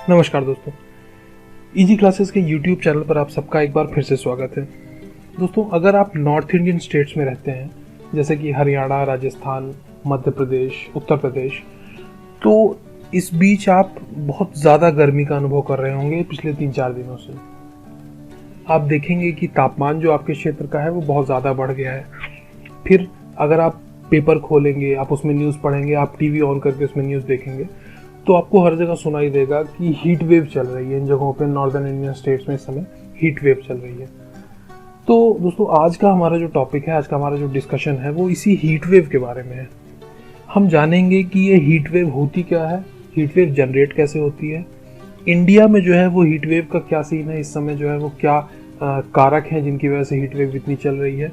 नमस्कार दोस्तों, easy classes के यूट्यूब चैनल पर आप सबका एक बार फिर से स्वागत है। दोस्तों, अगर आप नॉर्थ इंडियन स्टेट्स में रहते हैं जैसे कि हरियाणा, राजस्थान, मध्य प्रदेश, उत्तर प्रदेश, तो इस बीच आप बहुत ज़्यादा गर्मी का अनुभव कर रहे होंगे पिछले 3-4 दिनों से। आप देखेंगे कि तापमान जो आपके क्षेत्र का है वो बहुत ज़्यादा बढ़ गया है। फिर अगर आप पेपर खोलेंगे, आप उसमें न्यूज़ पढ़ेंगे, आप टीवी ऑन करके उसमें न्यूज़ देखेंगे, तो आपको हर जगह सुनाई देगा कि हीट वेव चल रही है। इन जगहों पे नॉर्दर्न इंडियन स्टेट्स में इस समय हीट वेव चल रही है। तो दोस्तों, आज का हमारा जो टॉपिक है, आज का हमारा जो डिस्कशन है वो इसी हीट वेव के बारे में है। हम जानेंगे कि ये हीट वेव होती क्या है, हीट वेव जनरेट कैसे होती है, इंडिया में जो है वो हीट वेव का क्या सीन है, इस समय जो है वो क्या कारक हैं जिनकी वजह से हीट वेव इतनी चल रही है।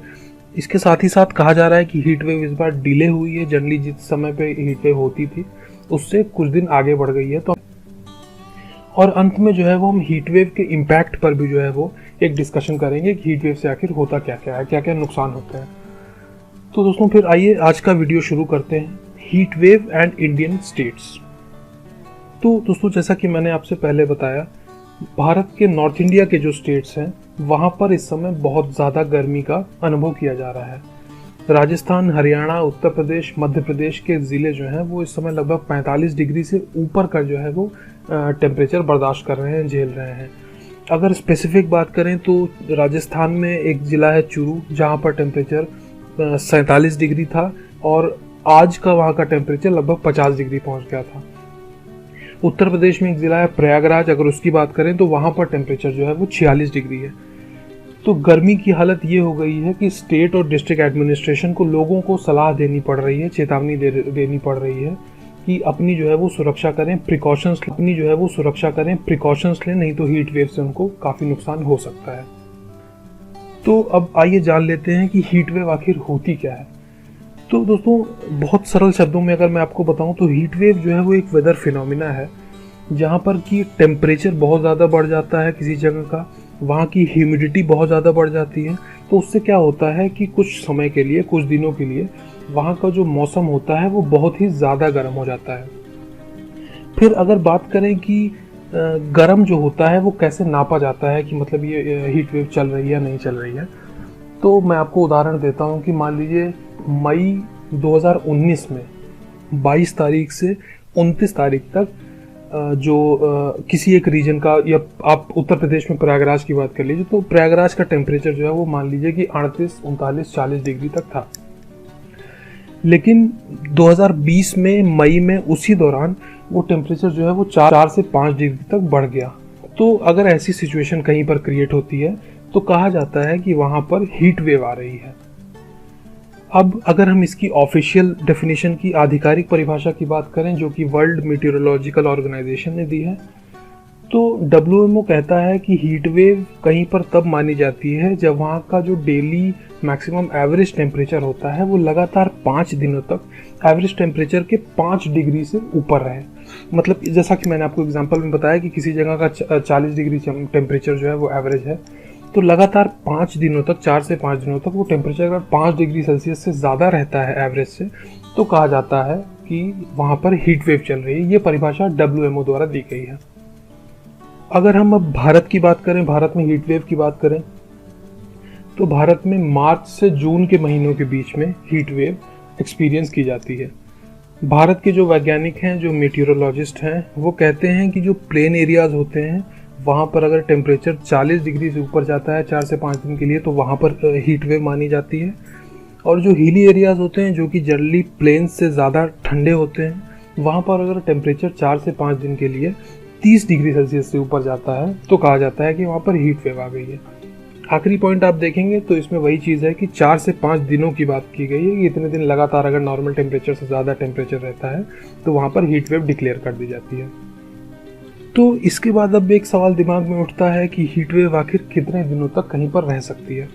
इसके साथ ही साथ कहा जा रहा है कि हीट वेव इस बार डिले हुई है। जनरली जिस समय पे हीट वेव होती थी उससे कुछ दिन आगे बढ़ गई है। तो और अंत में जो है वो हम हीट वेव के इम्पैक्ट पर भी जो है वो एक डिस्कशन करेंगे कि हीट वेव से आखिर होता क्या क्या है, क्या क्या नुकसान होते हैं। तो दोस्तों, फिर आइए आज का वीडियो शुरू करते हैं, heat wave and Indian states. तो दोस्तों, जैसा कि मैंने आपसे पहले बताया, भारत के नॉर्थ इंडिया के जो स्टेट्स हैं वहाँ पर इस समय बहुत ज़्यादा गर्मी का अनुभव किया जा रहा है। राजस्थान, हरियाणा, उत्तर प्रदेश, मध्य प्रदेश के ज़िले जो हैं वो इस समय लगभग 45 डिग्री से ऊपर का जो है वो टेम्परेचर बर्दाश्त कर रहे हैं, झेल रहे हैं। अगर स्पेसिफिक बात करें तो राजस्थान में एक ज़िला है चूरू, जहाँ पर टेम्परेचर 47 डिग्री था और आज का वहाँ का टेम्परेचर लगभग 50 डिग्री पहुँच गया था। उत्तर प्रदेश में एक ज़िला है प्रयागराज, अगर उसकी बात करें तो वहाँ पर टेम्परेचर जो है वो 46 डिग्री है। तो गर्मी की हालत ये हो गई है कि स्टेट और डिस्ट्रिक्ट एडमिनिस्ट्रेशन को लोगों को सलाह देनी पड़ रही है, चेतावनी देनी पड़ रही है कि अपनी जो है वो सुरक्षा करें, प्रिकॉशंस लें, नहीं तो हीट वेव से उनको काफ़ी नुकसान हो सकता है। तो अब आइए जान लेते हैं कि हीट वेव आखिर होती क्या है। तो दोस्तों, बहुत सरल शब्दों में अगर मैं आपको बताऊं तो हीट वेव जो है वो एक वेदर फिनोमिना है जहाँ पर कि टेम्परेचर बहुत ज़्यादा बढ़ जाता है किसी जगह का, वहाँ की ह्यूमिडिटी बहुत ज़्यादा बढ़ जाती है। तो उससे क्या होता है कि कुछ समय के लिए, कुछ दिनों के लिए वहाँ का जो मौसम होता है वो बहुत ही ज़्यादा गर्म हो जाता है। फिर अगर बात करें कि गर्म जो होता है वो कैसे नापा जाता है कि मतलब ये हीट वेव चल रही है या नहीं चल रही है, तो मैं आपको उदाहरण देता हूँ कि मान लीजिए मई 2019 में 22 तारीख से 29 तारीख तक जो किसी एक रीजन का, या आप उत्तर प्रदेश में प्रयागराज की बात कर लीजिए, तो प्रयागराज का टेम्परेचर जो है वो मान लीजिए कि 38, 39, 40 डिग्री तक था। लेकिन 2020 में मई में उसी दौरान वो टेम्परेचर जो है वो 4 से 5 डिग्री तक बढ़ गया। तो अगर ऐसी सिचुएशन कहीं पर क्रिएट होती है तो कहा जाता है कि वहाँ पर हीट वेव आ रही है। अब अगर हम इसकी ऑफिशियल डेफिनेशन की, आधिकारिक परिभाषा की बात करें जो कि वर्ल्ड मीटियोरोलॉजिकल ऑर्गेनाइजेशन ने दी है, तो WMO कहता है कि हीट वेव कहीं पर तब मानी जाती है जब वहाँ का जो डेली मैक्सिमम एवरेज टेम्परेचर होता है वो लगातार 5 दिनों तक एवरेज टेम्परेचर के 5 डिग्री से ऊपर रहे। मतलब जैसा कि मैंने आपको एग्जांपल में बताया कि किसी जगह का 40 डिग्री टेम्परेचर जो है वो एवरेज है, तो लगातार 5 दिनों तक, 4 से 5 दिनों तक वो टेम्परेचर अगर 5 डिग्री सेल्सियस से ज़्यादा रहता है एवरेज से, तो कहा जाता है कि वहाँ पर हीट वेव चल रही है। ये परिभाषा WMO द्वारा दी गई है। अगर हम अब भारत की बात करें, भारत में हीट वेव की बात करें, तो भारत में मार्च से जून के महीनों के बीच में हीट वेव एक्सपीरियंस की जाती है। भारत के जो वैज्ञानिक हैं, जो मेटीरोलॉजिस्ट हैं, वो कहते हैं कि जो प्लेन एरियाज होते हैं वहाँ पर अगर टेम्परेचर 40 डिग्री से ऊपर जाता है 4 से 5 दिन के लिए, तो वहाँ पर हीट वेव मानी जाती है। और जो हिली एरियाज होते हैं जो कि जनरली प्लेन्स से ज़्यादा ठंडे होते हैं, वहाँ पर अगर टेम्परेचर 4 से 5 दिन के लिए 30 डिग्री सेल्सियस से ऊपर जाता है तो कहा जाता है कि वहाँ पर हीट वेव आ गई है। आखिरी पॉइंट आप देखेंगे तो इसमें वही चीज़ है कि 4 से 5 दिनों की बात की गई है कि इतने दिन लगातार अगर नॉर्मल टेम्परेचर से ज़्यादा टेम्परेचर रहता है तो वहाँ पर हीट वेव डिक्लेयर कर दी जाती है। तो इसके बाद अब एक सवाल दिमाग में उठता है कि हीट वेव आखिर कितने दिनों तक कहीं पर रह सकती है।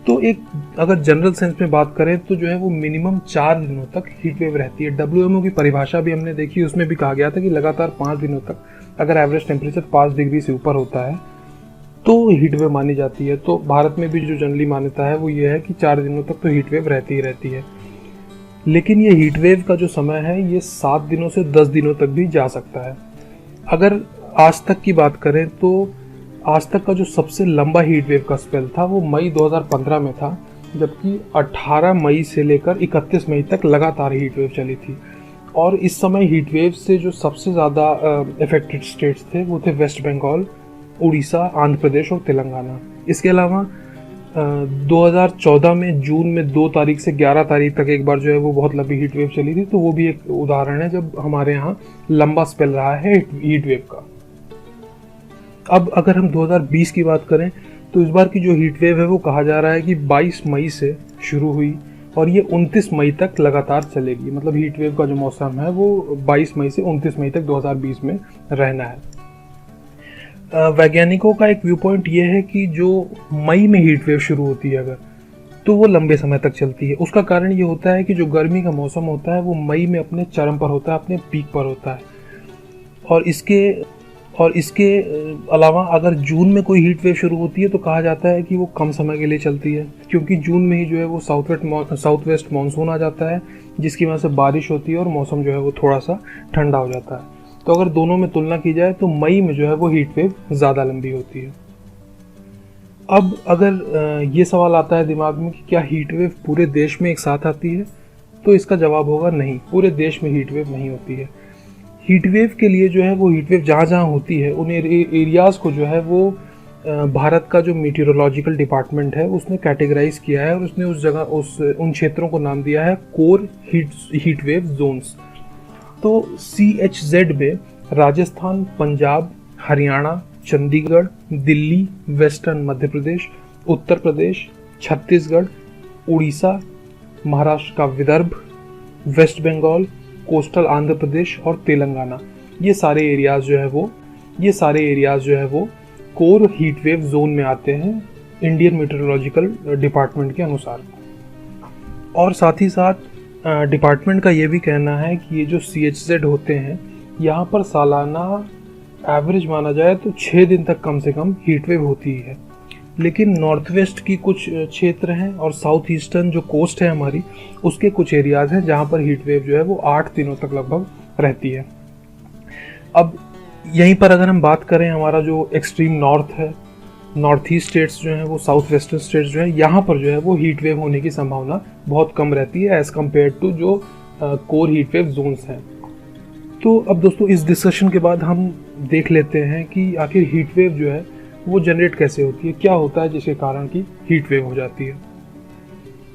तो एक अगर जनरल सेंस में बात करें तो जो है वो मिनिमम 4 दिनों तक हीट वेव रहती है। WMO की परिभाषा भी हमने देखी, उसमें भी कहा गया था कि लगातार 5 दिनों तक अगर एवरेज टेम्परेचर 5 डिग्री से ऊपर होता है तो हीट वेव मानी जाती है। तो भारत में भी जो जनरली मान्यता है वो ये है कि 4 दिनों तक तो हीट वेव रहती ही रहती है। लेकिन ये हीट वेव का जो समय है ये 7 दिनों से 10 दिनों तक भी जा सकता है। अगर आज तक की बात करें तो आज तक का जो सबसे लंबा हीट वेव का स्पेल था वो मई 2015 में था, जबकि 18 मई से लेकर 31 मई तक लगातार हीट वेव चली थी। और इस समय हीट वेव से जो सबसे ज़्यादा अफेक्टेड स्टेट्स थे वो थे वेस्ट बंगाल, उड़ीसा, आंध्र प्रदेश और तेलंगाना। इसके अलावा 2014 में जून में 2 तारीख से 11 तारीख तक एक बार जो है वो बहुत लंबी हीट वेव चली थी, तो वो भी एक उदाहरण है जब हमारे यहाँ लंबा स्पेल रहा है हीट वेव का। अब अगर हम 2020 की बात करें तो इस बार की जो हीट वेव है वो कहा जा रहा है कि 22 मई से शुरू हुई और ये 29 मई तक लगातार चलेगी। मतलब हीट वेव का जो मौसम है वो 22 मई से 29 मई तक 2020 में रहना है। वैज्ञानिकों का एक व्यू पॉइंट ये है कि जो मई में हीट वेव शुरू होती है अगर, तो वो लंबे समय तक चलती है। उसका कारण ये होता है कि जो गर्मी का मौसम होता है वो मई में अपने चरम पर होता है, अपने पीक पर होता है। और इसके अलावा अगर जून में कोई हीट वेव शुरू होती है तो कहा जाता है कि वो कम समय के लिए चलती है, क्योंकि जून में ही जो है वो साउथ वेस्ट मानसून आ जाता है, जिसकी वजह से बारिश होती है और मौसम जो है वो थोड़ा सा ठंडा हो जाता है। तो अगर दोनों में तुलना की जाए तो मई में जो है वो हीट वेव ज़्यादा लंबी होती है। अब अगर ये सवाल आता है दिमाग में कि क्या हीट वेव पूरे देश में एक साथ आती है, तो इसका जवाब होगा नहीं, पूरे देश में हीट वेव नहीं होती है। हीट वेव के लिए जो है वो हीट वेव जहाँ जहाँ होती है उन एरियाज़ को जो है वो भारत का जो मीटीरोलॉजिकल डिपार्टमेंट है उसने कैटेगराइज किया है और उसने उन क्षेत्रों को नाम दिया है कोर हीट वेव जोन्स। तो CHZ में राजस्थान, पंजाब, हरियाणा, चंडीगढ़, दिल्ली, वेस्टर्न मध्य प्रदेश, उत्तर प्रदेश, छत्तीसगढ़, उड़ीसा, महाराष्ट्र का विदर्भ, वेस्ट बंगाल, कोस्टल आंध्र प्रदेश और तेलंगाना, ये सारे एरियाज जो है वो कोर हीट वेव जोन में आते हैं इंडियन मीटरोलॉजिकल डिपार्टमेंट के अनुसार। और साथ ही साथ डिपार्टमेंट का ये भी कहना है कि ये जो CHZ होते हैं यहाँ पर सालाना एवरेज माना जाए तो 6 दिन तक कम से कम हीट वेव होती है। लेकिन नॉर्थ वेस्ट की कुछ क्षेत्र हैं और साउथ ईस्टर्न जो कोस्ट है हमारी, उसके कुछ एरियाज हैं जहाँ पर हीट वेव जो है वो 8 दिनों तक लगभग रहती है। अब यहीं पर अगर हम बात करें हमारा जो एक्सट्रीम नॉर्थ है, नॉर्थ ईस्ट स्टेट्स जो हैं वो साउथ वेस्टर्न स्टेट्स जो हैं, यहाँ पर जो है वो हीट वेव होने की संभावना बहुत कम रहती है एज़ कम्पेयर टू जो कोर हीट वेव जोन्स हैं। तो अब दोस्तों इस डिस्कशन के बाद हम देख लेते हैं कि आखिर हीट वेव जो है वो जनरेट कैसे होती है, क्या होता है जिसके कारण की हीट वेव हो जाती है।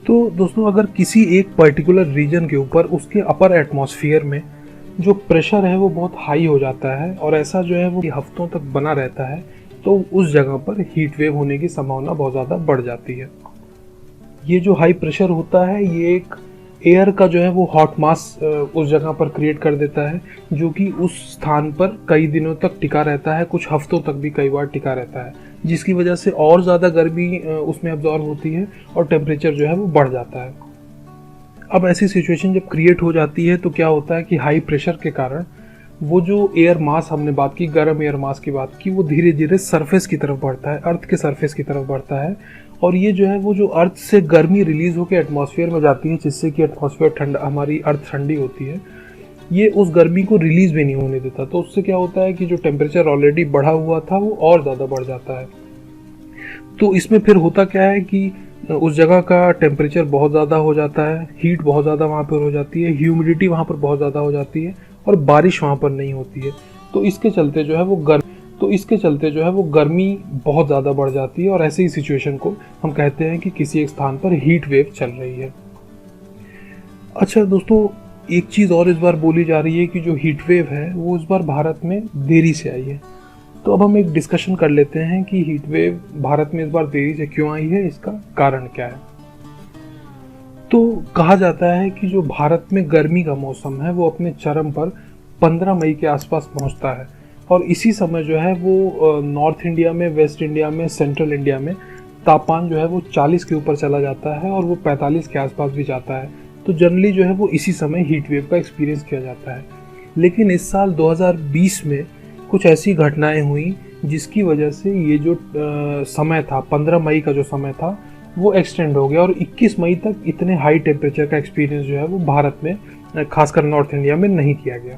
तो दोस्तों अगर किसी एक पर्टिकुलर रीजन के ऊपर उसके अपर एटमॉस्फेयर में जो प्रेशर है वो बहुत हाई हो जाता है और ऐसा जो है वो हफ्तों तक बना रहता है, तो उस जगह पर हीट वेव होने की संभावना बहुत ज़्यादा बढ़ जाती है। ये जो हाई प्रेशर होता है ये एक एयर का जो है वो हॉट मास उस जगह पर क्रिएट कर देता है, जो कि उस स्थान पर कई दिनों तक टिका रहता है, कुछ हफ्तों तक भी कई बार टिका रहता है, जिसकी वजह से और ज़्यादा गर्मी उसमें अब्जॉर्ब होती है और टेम्परेचर जो है वो बढ़ जाता है। अब ऐसी सिचुएशन जब क्रिएट हो जाती है तो क्या होता है कि हाई प्रेशर के कारण वो जो एयर मास हमने बात की, गर्म एयर मास की बात की, वो धीरे धीरे सरफेस की तरफ बढ़ता है, अर्थ के सरफेस की तरफ बढ़ता है और ये जो है वो जो अर्थ से गर्मी रिलीज होकर एटमॉस्फेयर में जाती है, जिससे कि एटमॉस्फेयर ठंडा, हमारी अर्थ ठंडी होती है, ये उस गर्मी को रिलीज भी नहीं होने देता। तो उससे क्या होता है कि जो टेम्परेचर ऑलरेडी बढ़ा हुआ था वो और ज़्यादा बढ़ जाता है। तो इसमें फिर होता क्या है कि उस जगह का टेम्परेचर बहुत ज़्यादा हो जाता है, हीट बहुत ज़्यादा वहाँ पर हो जाती है, ह्यूमिडिटी वहाँ पर बहुत ज़्यादा हो जाती है और बारिश वहाँ पर नहीं होती है। तो इसके चलते जो है वो गर्मी बहुत ज़्यादा बढ़ जाती है और ऐसे ही सिचुएशन को हम कहते हैं कि किसी एक स्थान पर हीट वेव चल रही है। अच्छा दोस्तों, एक चीज़ और इस बार बोली जा रही है कि जो हीट वेव है वो इस बार भारत में देरी से आई है। तो अब हम एक डिस्कशन कर लेते हैं कि हीट वेव भारत में इस बार देरी से क्यों आई है, इसका कारण क्या है। तो कहा जाता है कि जो भारत में गर्मी का मौसम है वो अपने चरम पर 15 मई के आसपास पहुंचता है और इसी समय जो है वो नॉर्थ इंडिया में, वेस्ट इंडिया में, सेंट्रल इंडिया में तापमान जो है वो 40 के ऊपर चला जाता है और वो 45 के आसपास भी जाता है। तो जनरली जो है वो इसी समय हीट वेव का एक्सपीरियंस किया जाता है। लेकिन इस साल 2020 में कुछ ऐसी घटनाएं हुई जिसकी वजह से ये जो समय था, 15 मई का जो समय था, वो एक्सटेंड हो गया और 21 मई तक इतने हाई टेम्परेचर का एक्सपीरियंस जो है वो भारत में, खासकर नॉर्थ इंडिया में, नहीं किया गया।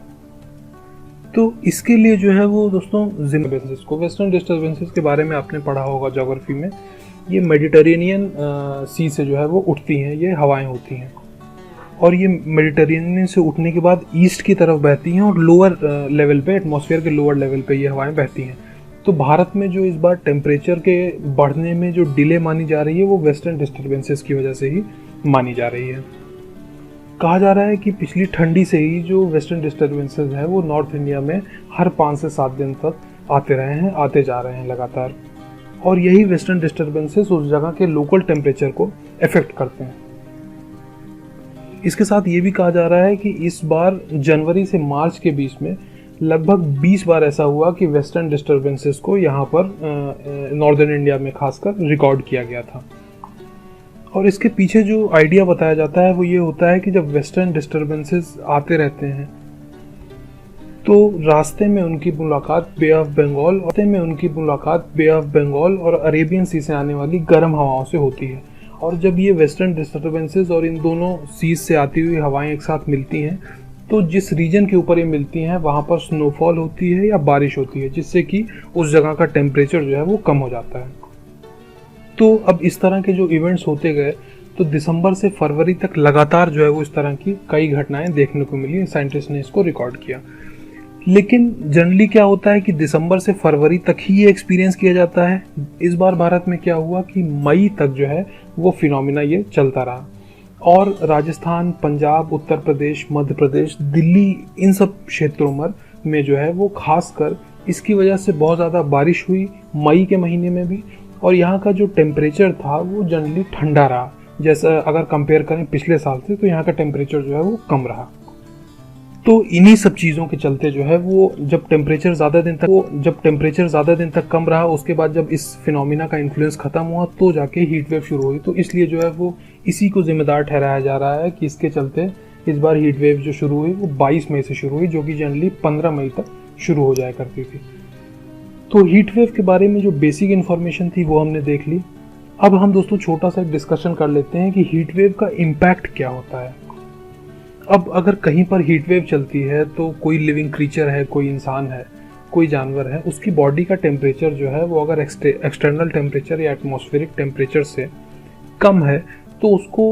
तो इसके लिए जो है वो दोस्तों डिस्टर्बेंसेस को, वेस्टर्न डिस्टर्बेंसेस के बारे में आपने पढ़ा होगा ज्योग्राफी में, ये मेडिटेरेनियन सी से जो है वो उठती हैं, ये हवाएं होती हैं और ये मेडिटेरेनियन से उठने के बाद ईस्ट की तरफ बहती हैं और लोअर लेवल पे, एटमॉस्फेयर के लोअर लेवल पे ये हवाएं बहती हैं। तो भारत में जो इस बार टेम्परेचर के बढ़ने में जो डिले मानी जा रही है वो वेस्टर्न डिस्टर्बेंसेस की वजह से ही मानी जा रही है। कहा जा रहा है कि पिछली ठंडी से ही जो वेस्टर्न डिस्टर्बेंसेस हैं वो नॉर्थ इंडिया में हर 5 से 7 दिन तक आते जा रहे हैं लगातार, और यही वेस्टर्न डिस्टर्बेंसेस उस जगह के लोकल टेम्परेचर को अफेक्ट करते हैं। इसके साथ ये भी कहा जा रहा है कि इस बार जनवरी से मार्च के बीच में लगभग 20 बार ऐसा हुआ कि वेस्टर्न डिस्टर्बेंसेस को यहाँ पर नॉर्दर्न इंडिया में खासकर रिकॉर्ड किया गया था। और इसके पीछे जो आइडिया बताया जाता है वो ये होता है कि जब वेस्टर्न डिस्टर्बेंसेस आते रहते हैं तो रास्ते में उनकी मुलाकात बे ऑफ बंगाल और अरेबियन सी से आने वाली गर्म हवाओं से होती है। और जब ये वेस्टर्न डिस्टर्बेंसेस और इन दोनों सीज से आती हुई हवाएं एक साथ मिलती हैं तो जिस रीजन के ऊपर ये मिलती हैं वहाँ पर स्नोफॉल होती है या बारिश होती है, जिससे कि उस जगह का टेम्परेचर जो है वो कम हो जाता है। तो अब इस तरह के जो इवेंट्स होते गए तो दिसंबर से फरवरी तक लगातार जो है वो इस तरह की कई घटनाएं देखने को मिली। साइंटिस्ट ने इसको रिकॉर्ड किया। लेकिन जनरली क्या होता है कि दिसंबर से फरवरी तक ही ये एक्सपीरियंस किया जाता है। इस बार भारत में क्या हुआ कि मई तक जो है वो फिनोमिना ये चलता रहा और राजस्थान, पंजाब, उत्तर प्रदेश, मध्य प्रदेश, दिल्ली, इन सब क्षेत्रों में जो है वो खासकर इसकी वजह से बहुत ज़्यादा बारिश हुई मई के महीने में भी। और यहाँ का जो टेम्परेचर था वो जनरली ठंडा रहा, जैसा अगर कंपेयर करें पिछले साल से तो यहाँ का टेम्परेचर जो है वो कम रहा। तो इन्हीं सब चीज़ों के चलते जो है वो जब टेम्परेचर ज़्यादा दिन तक कम रहा, उसके बाद जब इस फिनोमिना का इन्फ्लुएंस ख़त्म हुआ तो जाके हीट वेव शुरू हुई। तो इसलिए जो है वो इसी को जिम्मेदार ठहराया जा रहा है कि इसके चलते इस बार हीट वेव जो शुरू हुई वो 22 मई से शुरू हुई, जो कि जनरली 15 मई तक शुरू हो जाया करती थी। तो हीट वेव के बारे में जो बेसिक इन्फॉर्मेशन थी वो हमने देख ली। अब हम दोस्तों छोटा सा डिस्कशन कर लेते हैं कि हीट वेव का इम्पैक्ट क्या होता है। अब अगर कहीं पर हीट वेव चलती है तो कोई लिविंग क्रीचर है, कोई इंसान है, कोई जानवर है, उसकी बॉडी का टेम्परेचर जो है वो अगर एक्सटर्नल टेम्परेचर या एटमॉस्फेरिक टेम्परेचर से कम है तो उसको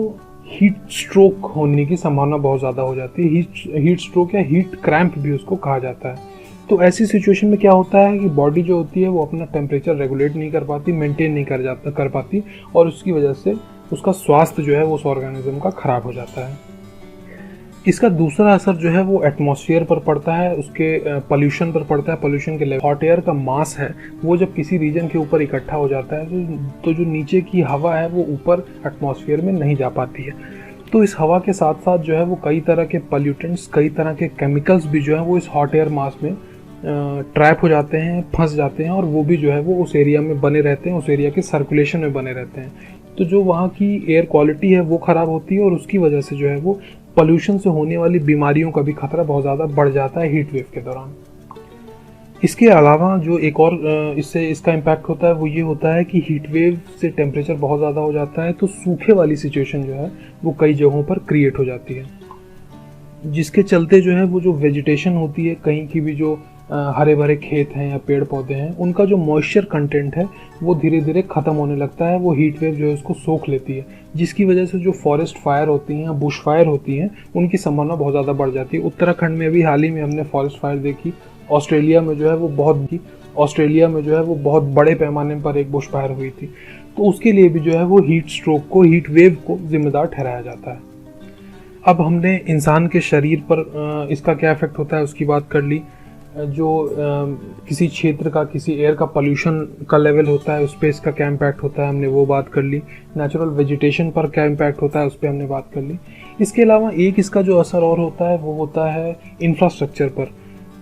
हीट स्ट्रोक होने की संभावना बहुत ज़्यादा हो जाती है। हीट स्ट्रोक या हीट क्रैम्प भी उसको कहा जाता है। तो ऐसी सिचुएशन में क्या होता है कि बॉडी जो होती है वो अपना टेम्परेचर रेगुलेट नहीं कर पाती, मेंटेन नहीं कर पाती और उसकी वजह से उसका स्वास्थ्य जो है वो उस ऑर्गेनिज्म का खराब हो जाता है। इसका दूसरा असर जो है वो एटमॉस्फेयर पर पड़ता है, उसके पॉल्यूशन पर पड़ता है। पॉल्यूशन के लेवल, हॉट एयर का मास है वो जब किसी रीजन के ऊपर इकट्ठा हो जाता है तो जो नीचे की हवा है वो ऊपर एटमॉस्फेयर में नहीं जा पाती है। तो इस हवा के साथ साथ जो है वो कई तरह के पॉल्यूटेंट्स, कई तरह के केमिकल्स भी जो है वो इस हॉट एयर मास में ट्रैप हो जाते हैं, फंस जाते हैं और वो भी जो है वो उस एरिया में बने रहते हैं, उस एरिया के सर्कुलेशन में बने रहते हैं। तो जो वहाँ की एयर क्वालिटी है वो ख़राब होती है और उसकी वजह से जो है वो पोल्यूशन से होने वाली बीमारियों का भी खतरा बहुत ज़्यादा बढ़ जाता है हीट वेव के दौरान। इसके अलावा जो एक और इससे इसका इम्पैक्ट होता है वो ये होता है कि हीट वेव से टेम्परेचर बहुत ज़्यादा हो जाता है तो सूखे वाली सिचुएशन जो है वो कई जगहों पर क्रिएट हो जाती है, जिसके चलते जो है वो जो वेजिटेशन होती है, कहीं की भी जो हरे भरे खेत हैं या पेड़ पौधे हैं, उनका जो मॉइस्चर कंटेंट है वो धीरे धीरे ख़त्म होने लगता है। वो हीट वेव जो है उसको सोख लेती है, जिसकी वजह से जो फॉरेस्ट फायर होती हैं या बुश फायर होती हैं उनकी संभावना बहुत ज़्यादा बढ़ जाती है। उत्तराखंड में भी हाल ही में हमने फॉरेस्ट फायर देखी। ऑस्ट्रेलिया में जो है वो बहुत बड़े पैमाने पर एक बुश फायर हुई थी। तो उसके लिए भी जो है वो हीट स्ट्रोक को, हीट वेव को जिम्मेदार ठहराया जाता है। अब हमने इंसान के शरीर पर इसका क्या इफेक्ट होता है उसकी बात कर ली। जो किसी क्षेत्र का, किसी एयर का पोल्यूशन का लेवल होता है उस पर इसका क्या इम्पैक्ट होता है, हमने वो बात कर ली। नेचुरल वेजिटेशन पर क्या इम्पैक्ट होता है उस पर हमने बात कर ली। इसके अलावा एक इसका जो असर और होता है वो होता है इंफ्रास्ट्रक्चर पर।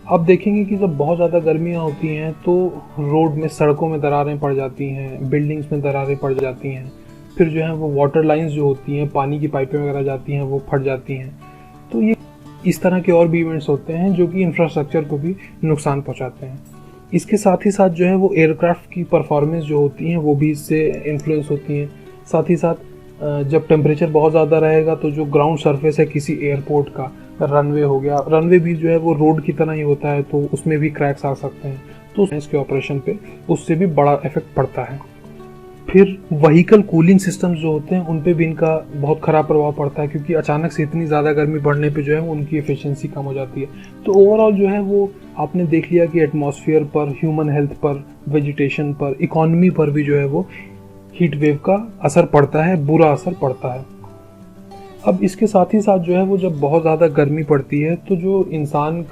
आप देखेंगे कि जब बहुत ज़्यादा गर्मियाँ होती हैं तो रोड में, सड़कों में दरारें पड़ जाती हैं, बिल्डिंग्स में दरारें पड़ जाती हैं, फिर जो है वो वाटर लाइन्स जो होती हैं, पानी की पाइपें वगैरह जाती हैं वो फट जाती हैं। तो ये इस तरह के और भी इवेंट्स होते हैं जो कि इंफ्रास्ट्रक्चर को भी नुकसान पहुंचाते हैं। इसके साथ ही साथ जो है वो एयरक्राफ्ट की परफॉर्मेंस जो होती हैं वो भी इससे इन्फ्लुएंस होती हैं। साथ ही साथ जब टेम्परेचर बहुत ज़्यादा रहेगा तो जो ग्राउंड सरफेस है किसी एयरपोर्ट का रनवे हो गया, रनवे भी जो है वो रोड की तरह ही होता है, तो उसमें भी क्रैक्स आ सकते हैं, तो इसके ऑपरेशन पे उससे भी बड़ा इफेक्ट पड़ता है। फिर व्हीकल कूलिंग सिस्टम्स जो होते हैं उन पे भी इनका बहुत ख़राब प्रभाव पड़ता है, क्योंकि अचानक से इतनी ज़्यादा गर्मी बढ़ने पे जो है उनकी एफिशिएंसी कम हो जाती है। तो ओवरऑल जो है वो आपने देख लिया कि एटमॉस्फेयर पर, ह्यूमन हेल्थ पर, वेजिटेशन पर, इकोनॉमी पर भी जो है वो हीट वेव का असर पड़ता है, बुरा असर पड़ता है। अब इसके साथ ही साथ जो है वो जब बहुत ज़्यादा गर्मी पड़ती है तो जो इंसान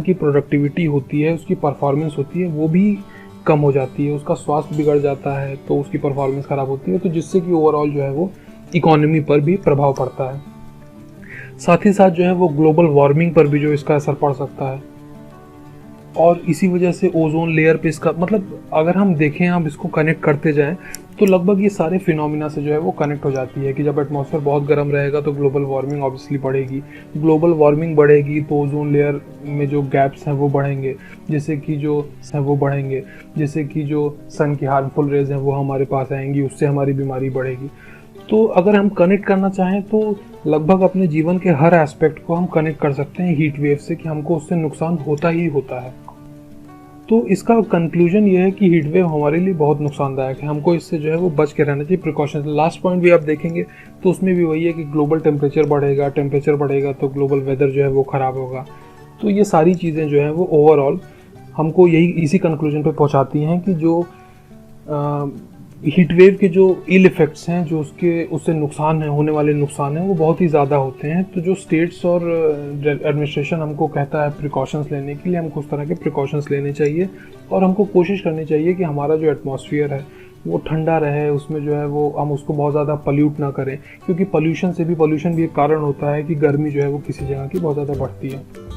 की प्रोडक्टिविटी होती है, उसकी परफॉर्मेंस होती है, वो भी कम हो जाती है, उसका स्वास्थ्य बिगड़ जाता है, तो उसकी परफॉर्मेंस ख़राब होती है, तो जिससे कि ओवरऑल जो है वो इकोनॉमी पर भी प्रभाव पड़ता है। साथ ही साथ जो है वो ग्लोबल वार्मिंग पर भी जो इसका असर पड़ सकता है, और इसी वजह से ओजोन लेयर पे इसका मतलब अगर हम देखें, हम इसको कनेक्ट करते जाएं तो लगभग ये सारे फिनोमिना से जो है वो कनेक्ट हो जाती है कि जब एटमॉस्फेयर बहुत गर्म रहेगा तो ग्लोबल वार्मिंग ऑब्वियसली बढ़ेगी, ग्लोबल वार्मिंग बढ़ेगी तो ओजोन लेयर में जो गैप्स हैं वो बढ़ेंगे, जिससे कि जो सन की हार्मफुल रेज हैं वो हमारे पास आएंगी, उससे हमारी बीमारी बढ़ेगी। तो अगर हम कनेक्ट करना चाहें तो लगभग अपने जीवन के हर एस्पेक्ट को हम कनेक्ट कर सकते हैं हीट वेव से, कि हमको उससे नुकसान होता ही होता है। तो इसका कंक्लूजन ये है कि हीट वेव हमारे लिए बहुत नुकसानदायक है, हमको इससे जो है वो बच के रहना चाहिए, प्रिकॉशंस। लास्ट पॉइंट भी आप देखेंगे तो उसमें भी वही है कि ग्लोबल टेम्परेचर बढ़ेगा तो ग्लोबल वेदर जो है वो ख़राब होगा। तो ये सारी चीज़ें जो हैं वो ओवरऑल हमको इसी कंक्लूजन पे पहुंचाती हैं कि जो हीट वेव के जो इल इफ़ेक्ट्स हैं, जो उससे नुकसान है, होने वाले नुकसान हैं, वो बहुत ही ज़्यादा होते हैं। तो जो स्टेट्स और एडमिनिस्ट्रेशन हमको कहता है प्रिकॉशंस लेने के लिए, हमको उस तरह के प्रिकॉशंस लेने चाहिए, और हमको कोशिश करनी चाहिए कि हमारा जो एटमॉस्फेयर है वो ठंडा रहे, उसमें जो है वो हम उसको बहुत ज़्यादा पल्यूट ना करें, क्योंकि पॉल्यूशन भी एक कारण होता है कि गर्मी जो है वो किसी जगह की बहुत ज़्यादा बढ़ती है।